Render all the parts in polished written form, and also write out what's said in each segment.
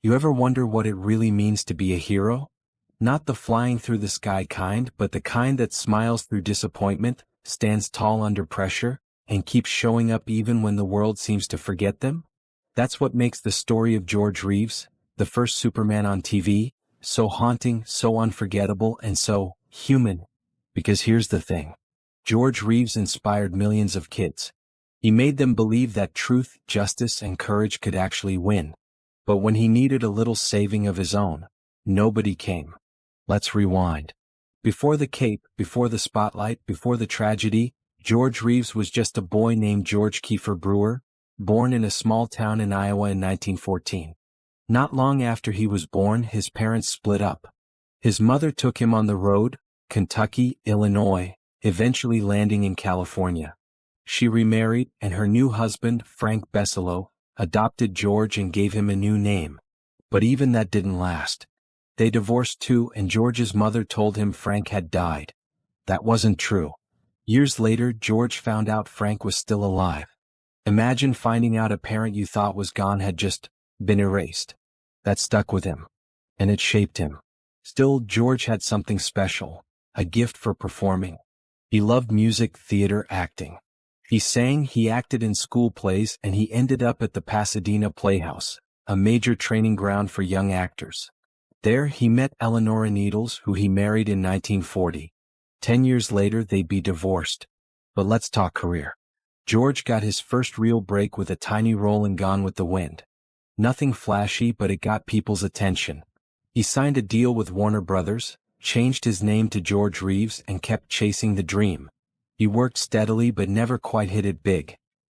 You ever wonder what it really means to be a hero? Not the flying through the sky kind, but the kind that smiles through disappointment, stands tall under pressure, and keeps showing up even when the world seems to forget them? That's what makes the story of George Reeves, the first Superman on TV, so haunting, so unforgettable, and so human. Because here's the thing. George Reeves inspired millions of kids. He made them believe that truth, justice, and courage could actually win. But when he needed a little saving of his own, nobody came. Let's rewind. Before the cape, before the spotlight, before the tragedy, George Reeves was just a boy named George Kiefer Brewer, born in a small town in Iowa in 1914. Not long after he was born, his parents split up. His mother took him on the road, Kentucky, Illinois, eventually landing in California. She remarried, and her new husband, Frank Besselo, adopted George and gave him a new name. But even that didn't last. They divorced too, and George's mother told him Frank had died. That wasn't true. Years later, George found out Frank was still alive. Imagine finding out a parent you thought was gone had just been erased. That stuck with him. And it shaped him. Still, George had something special, a gift for performing. He loved music, theater, acting. He sang, he acted in school plays, and he ended up at the Pasadena Playhouse, a major training ground for young actors. There he met Eleanora Needles, who he married in 1940. 10 years later they'd be divorced. But let's talk career. George got his first real break with a tiny role in Gone with the Wind. Nothing flashy, but it got people's attention. He signed a deal with Warner Brothers, changed his name to George Reeves, and kept chasing the dream. He worked steadily but never quite hit it big.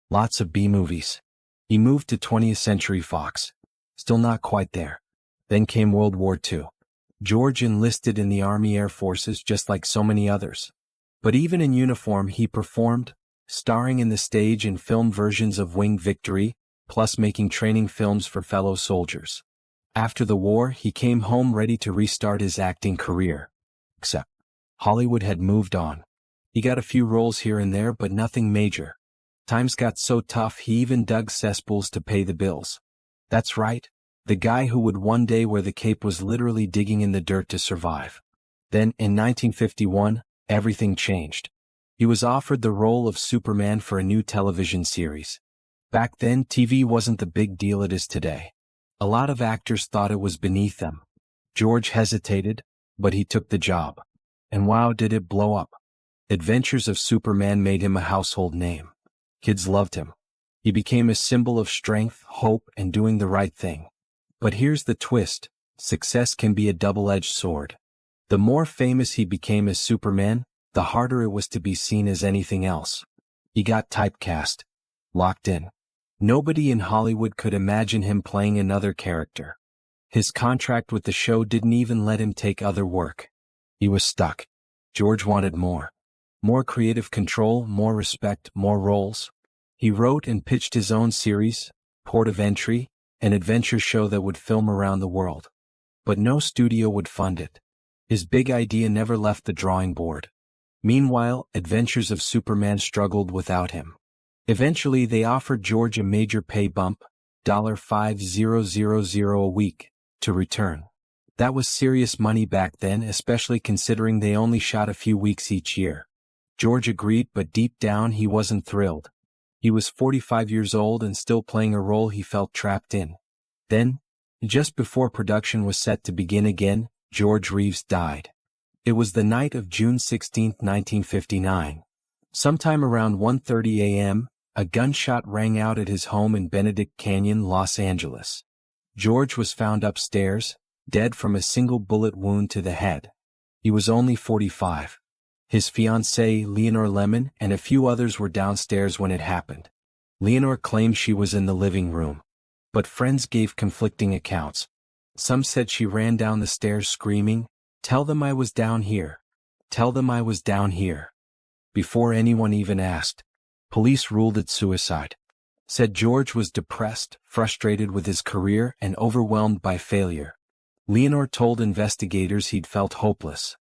Lots of B-movies. He moved to 20th Century Fox. Still not quite there. Then came World War II. George enlisted in the Army Air Forces just like so many others. But even in uniform he performed, starring in the stage and film versions of Winged Victory, plus making training films for fellow soldiers. After the war, he came home ready to restart his acting career. Except, Hollywood had moved on. He got a few roles here and there, but nothing major. Times got so tough he even dug cesspools to pay the bills. That's right. The guy who would one day wear the cape was literally digging in the dirt to survive. Then, in 1951, everything changed. He was offered the role of Superman for a new television series. Back then, TV wasn't the big deal it is today. A lot of actors thought it was beneath them. George hesitated, but he took the job. And wow, did it blow up. Adventures of Superman made him a household name. Kids loved him. He became a symbol of strength, hope, and doing the right thing. But here's the twist. Success can be a double-edged sword. The more famous he became as Superman, the harder it was to be seen as anything else. He got typecast. Locked in. Nobody in Hollywood could imagine him playing another character. His contract with the show didn't even let him take other work. He was stuck. George wanted more. More creative control, more respect, more roles. He wrote and pitched his own series, Port of Entry, an adventure show that would film around the world. But no studio would fund it. His big idea never left the drawing board. Meanwhile, Adventures of Superman struggled without him. Eventually they offered George a major pay bump, $5,000 a week, to return. That was serious money back then, especially considering they only shot a few weeks each year. George agreed, but deep down he wasn't thrilled. He was 45 years old and still playing a role he felt trapped in. Then, just before production was set to begin again, George Reeves died. It was the night of June 16, 1959. Sometime around 1:30 a.m., a gunshot rang out at his home in Benedict Canyon, Los Angeles. George was found upstairs, dead from a single bullet wound to the head. He was only 45. His fiancée, Leonore Lemon, and a few others were downstairs when it happened. Leonore claimed she was in the living room. But friends gave conflicting accounts. Some said she ran down the stairs screaming, "Tell them I was down here. Tell them I was down here." Before anyone even asked. Police ruled it suicide. Said George was depressed, frustrated with his career, and overwhelmed by failure. Leonore told investigators he'd felt hopeless.